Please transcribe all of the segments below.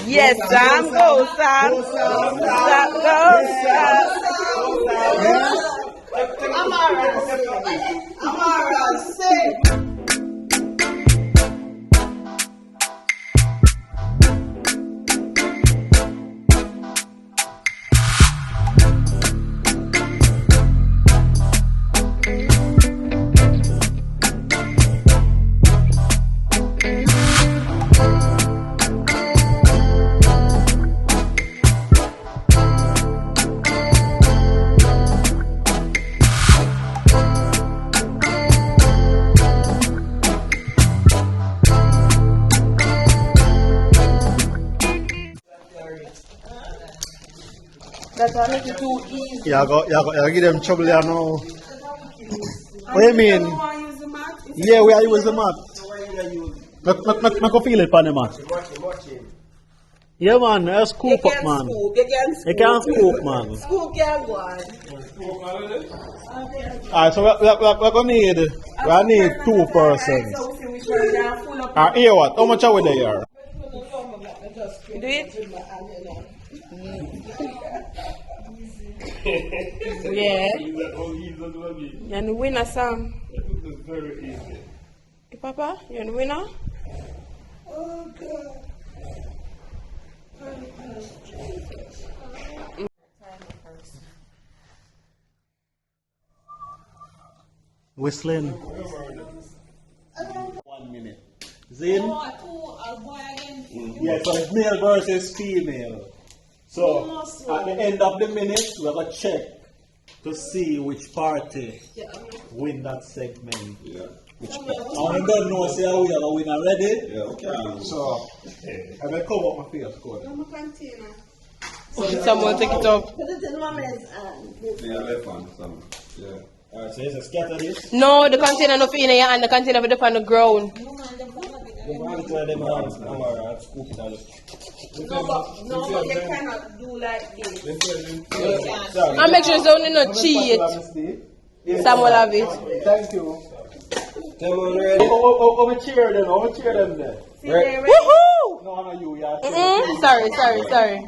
Yes, Sam. Go, Sam. Go, Sam. Amara, say. That's why I make it too easy. Yeah, I give them trouble here now. What do you mean? Yeah, we are using the mat. I can feel it on the mat. Yeah, man, that's scoop up, man. You can't scoop, man. Scoop can go on. Alright, so we're going to need 2 persons. Here what? How much are we there? Do it. Yeah. You're the winner, Sam. It's very easy. Hey, Papa, you're the winner? Oh, God. Whistling. 1 minute. Zin? Yeah, so it's male versus female. So at the end of the minute, we're going to check to see which party win that segment. Yeah. Which party. I don't know, say we have a winner ready. Yeah, okay. So I'm going to cover up my face. Go on. Someone take it up. Put it in Mama's hand. Yeah, left hand. Yeah. Alright, so it's a scatter this. No, the container not in your hand, the container will on the ground. No, but you cannot do like this. And make sure it's only not cheat. Sam will have it. Thank you. Over cheer them, there. Woohoo! No, you, yeah. Sorry.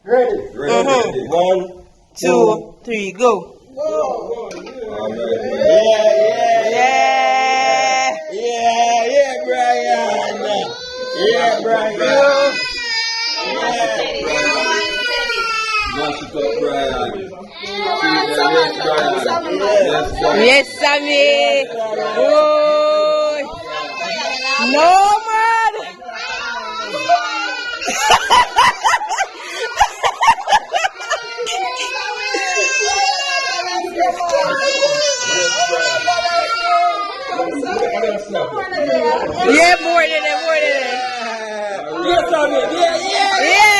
Ready? Ready. 1, 2, 3, go. Yeah, Brian. Yeah, Brian. Yes, Sammy. Oh. No, man. Yeah, more than that. Yes, Sammy. Yeah.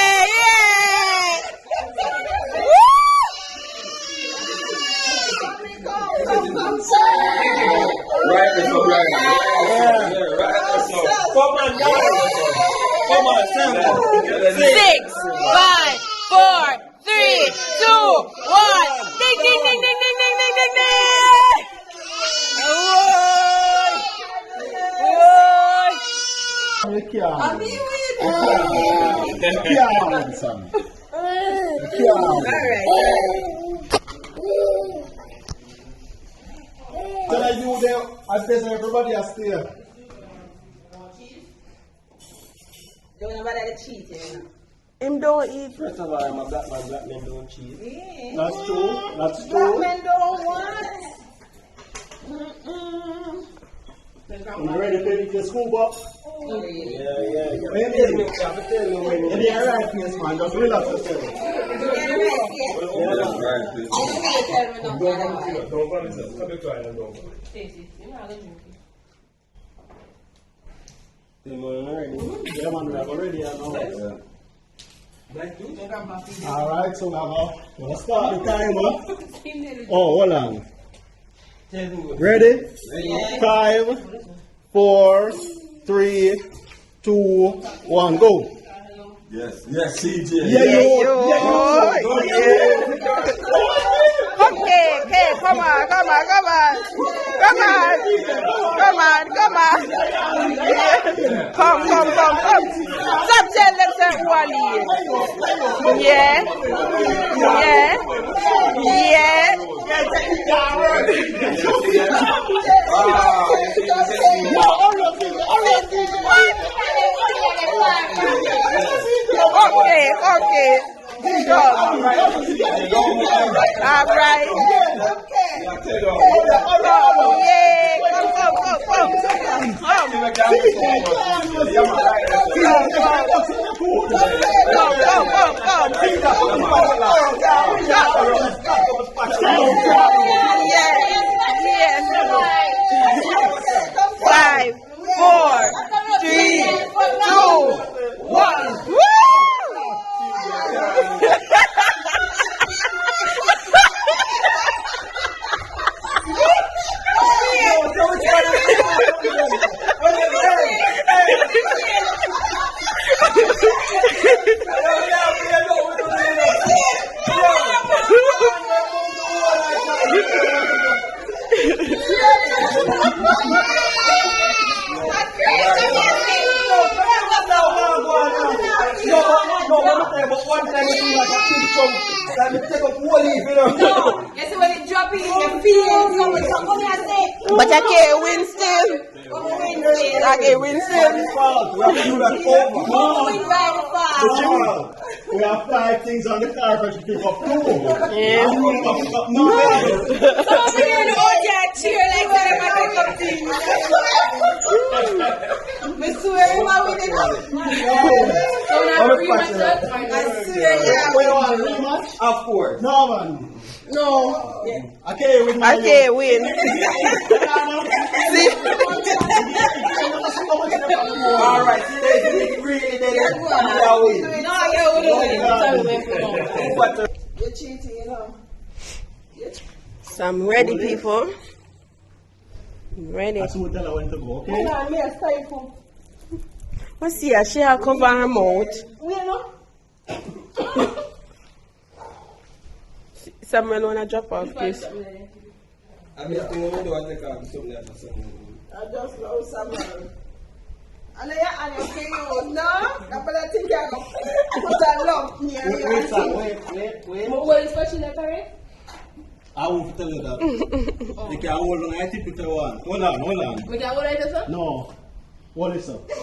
Right, that's all right. Yeah, right, that's all. Come on, Sam. 6, 5, 4, 3, 2, 1. Ding, ding, ding, ding, ding, ding, ding, ding, ding. Can I do there? I said everybody has to. Don't know about the cheating. Him don't eat. First of all, my black men don't cheat. Yeah. That's true. Black men don't want. You ready to pick your school box? Yeah. Maybe you're right, yes, man. Just relax yourself. Yeah, man, we have already now. Alright, so now we'll start the timer. Oh, hold on. Ready? 5, 4, 3, 2, 1, go. Yes, CJ. Yeah. Okay, come on. Come. Stop telling them to Wally. Yeah. Yeah. Yeah. Okay, okay. Go. All right. Yeah, Yes. 5, 4, 3, 2, 1. Woo! But one time you do like a big chunk, that you take up whole leaf, you know. No, you see when it drop in your field, come here and say, But I can't win still. I can't win still. We have to do that over. win by the fall. We have 5 things on the carpet to pick up 2. Yeah. No. Come here and hold your chair like that if I pick up things. I swear you are winning. I swear you are We don't want a rematch? Of course. No, man. No. I can't win. I can't win. All right, see, really, No, you wouldn't win. You're cheating, you know. So I'm ready, people. I'm ready. That's what I went to go, okay? Hold on, me a stifle. What's here? She has cover her mouth. You know? Someone wanna drop off this. I'm just going to do what they call something else or something. I just love someone. And you feel you, no? But I think you're going to put a lump near you. Wait. What is special correct? I won't tell you that. You can hold on, I think it's one. Hold on. We can hold it up? No. Hold this up. So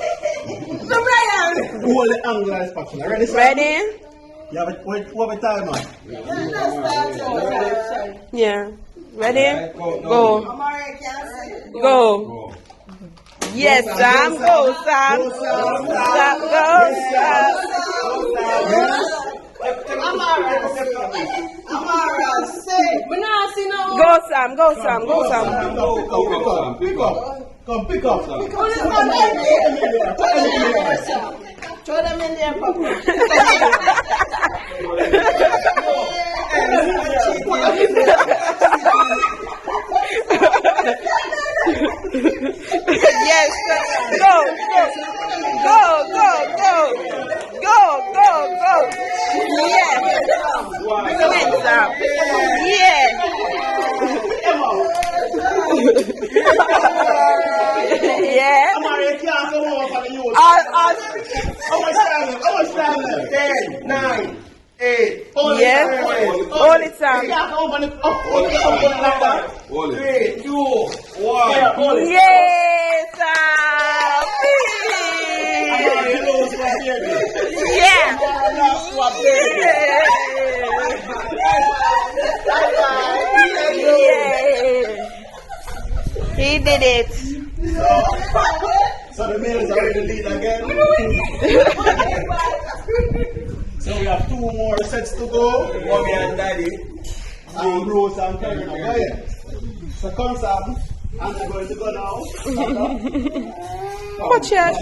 Brian! Hold the angle of the spatula. Ready, sir? Ready? You have a timer. Yeah. Ready? Go. Amara can't say. Go. Yes, Sam. Go, Sam. Sam. Go, Sam. Amara, say. We not see no. Go, Sam. Go, Sam. Go, Sam. Pick up. Come, pick up. Put it on there. Throw them in there, Papa. Yes. Go. Yes. Win, Sam. Yes. Yeah. How much time? 10, 9, 8. Yeah. Hold it, Sam. 3, 2, 1. Yes, Sam. Yeah. He did it. So the males are in the lead again. So we have 2 more sets to go. Mommy and daddy. And Rose and Karen are going. So come, Sam. I'm going to go now. Watch it.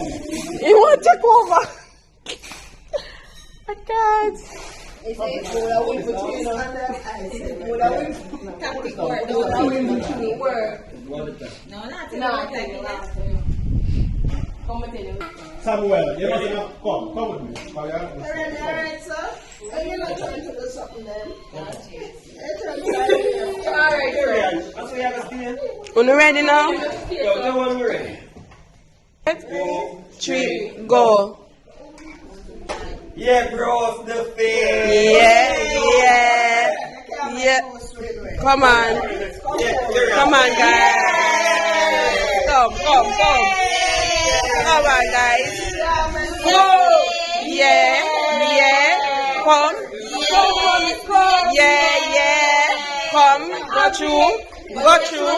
You want to take over? I can't. Samuel, you must have come with me. Alright, sir. Are you not trying to do something then? You ready now? We're ready. 3, go. Yeah, bros, the face. Yeah. Come on. Come on, guys. Come. Come on, guys. Yeah. Come. Yeah. Come. Go through.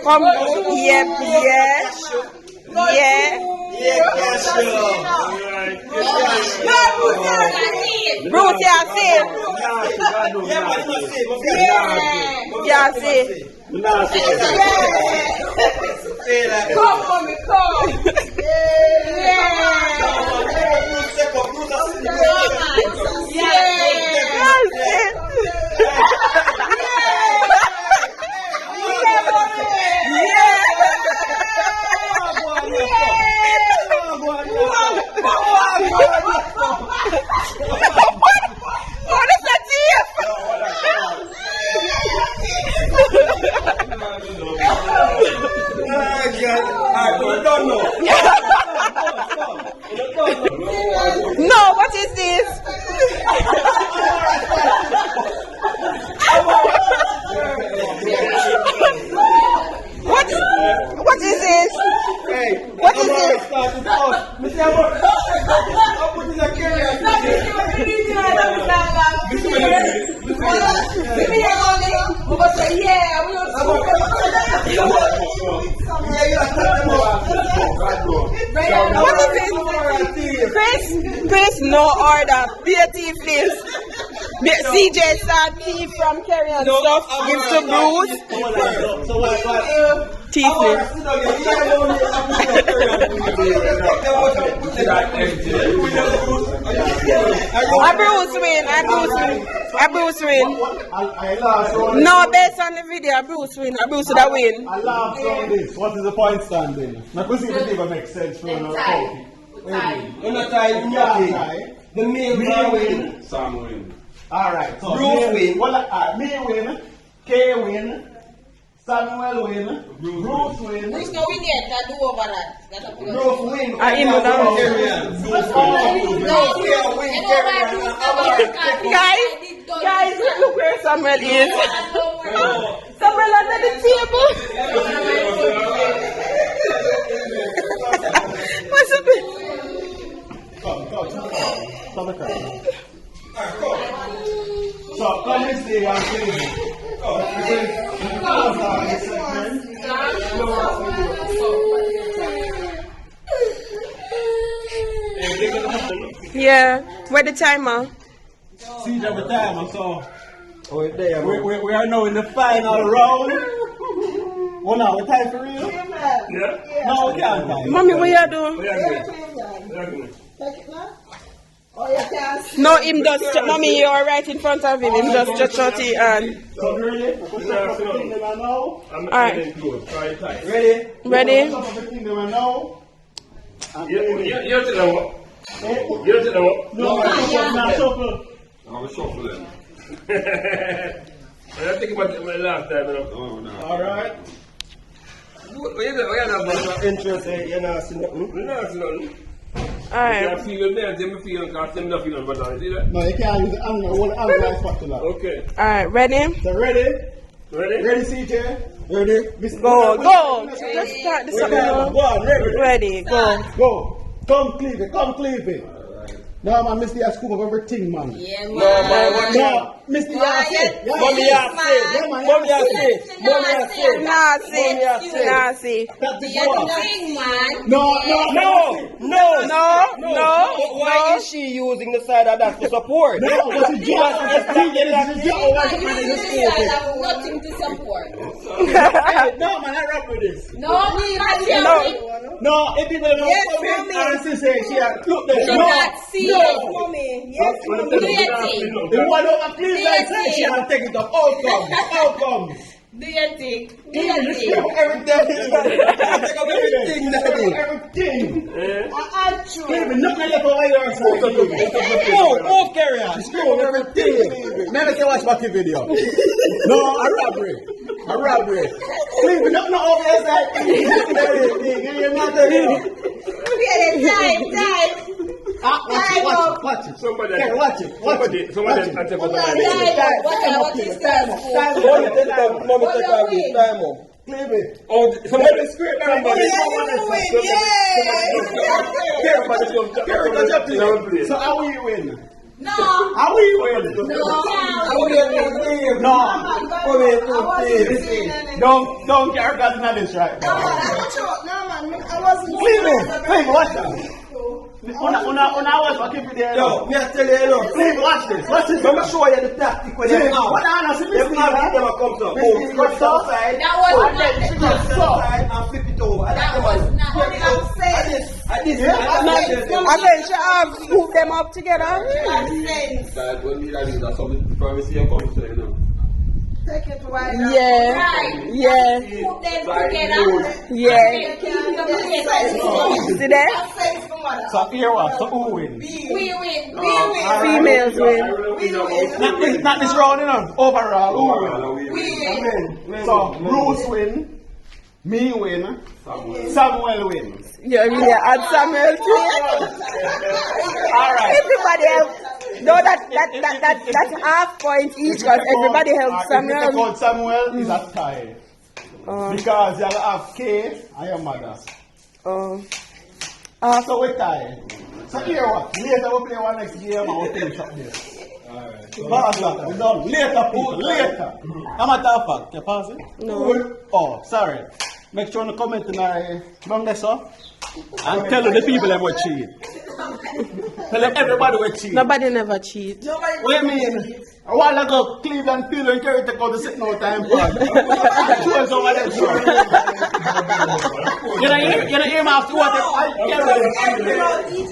Come. Yeah. Bruce, yeah, see. Come. No, what is this? What is this? What is this? What is it? Chris, no order. BT please. CJ said tea from Kerry and stuff. Gives to Bruce. Tea please. I Bruce win. No, based on the video, Bruce win. I Bruce would have win. I laugh on this. What is the point standing? Now, because it even makes sense for an coffee. The male win. Sam win. Alright, so Bruce win. Me win. K win. Samuel win. Bruce win. Bruce no win yet. I do over that. Bruce win. Guys, look where Samuel is. Samuel under the table. What's up? Come. So, come and stay on TV. Yeah, where the timer? See the timer, so we are now in the final round. Oh, now we're time for real? Yeah. No, we can't time. Mommy, what you doing? No, him just, mommy, you are right in front of him. Him just shut it and. So, ready? Alright. Ready? Ready? You're to know what? You're to know what? No, not shuffle. I'm a shuffle then. I think about it last time. Oh, no. Alright. We're not Interest, you're not seeing nothing. Alright. I feel there, they feel because them not feeling better. See that? No, you can't use the angle. All the angle is spatula. Okay. Alright, ready? So, ready? Ready? Ready, CJ? Ready? Go. Let's start this up now. Go on, Ready, go. Go. Come cleave it. No, man, Mr. You scoop of everything, man. Yeah, No, man, what? No, Mr. You Quiet. Mommy, Yeah, man, Nazi. That's the The goal. thing, man. No. No. Why is she using the side of that for support? No, what's the job? Nothing to support. No, man, I rap with this. No, No, if people don't Yes, come in mommy. and say she had look there. She No, not see no. it, mommy. Yes, mommy. The one who please like say she had taken it up. Outcome. Do your thing. Everything. Baby, nothing left over your side. Oh, carry on. Screw everything. Never say watch my video. No, a robbery. Baby, nothing over your side. Everything. Time. Watch it. Somebody, Okay, watch it. somebody, and take out the money. What is that? Mommy, take out this time out. Claim it. Oh, somebody scrape somebody. So how will you win? No. How will you win? No. Don't get God in this right now. Claim it. Watch that. Una was for keep it there. Yo, me I tell you, no. Claim, watch this. Watch this. Let me show you the tactic when they come. What I see Them this have them come to. Boom, cut outside. That was not the Outside and flip it over. That was not what I'm saying. I think she have hook them up together. That when we are doing that, some privacy and come to you know. Take it wide. Yeah. Yeah. Put them together. Yeah. Keep them together. See that? Safe for mother. So here what? So who win? We win. Females win. Not this round, you know. Overall, who win? We win. So Bruce win. Me win. Samuel wins. Yeah, add Samuel too. Alright. Everybody else. No, that's half point each because everybody helps Samuel. Samuel. Samuel is a tie. Because you have K and your mother. So we tie. So here what? Later we play one next game and we'll finish up there. Pass that. We're done. Later, people. Later. I'm a matter of fact. You pass it? No. Oh, sorry. Make sure you comment in our so and tell the people them what cheat. Tell them everybody what cheat. Nobody never cheat. What do you mean? A while ago, Cleveland Field and carry take out the sit no time for. Choose over there. You know him after what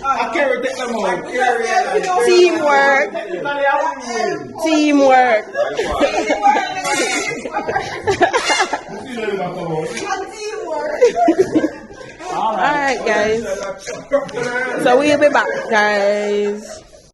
I carry take them out. Teamwork. Alright guys. So we'll be back guys.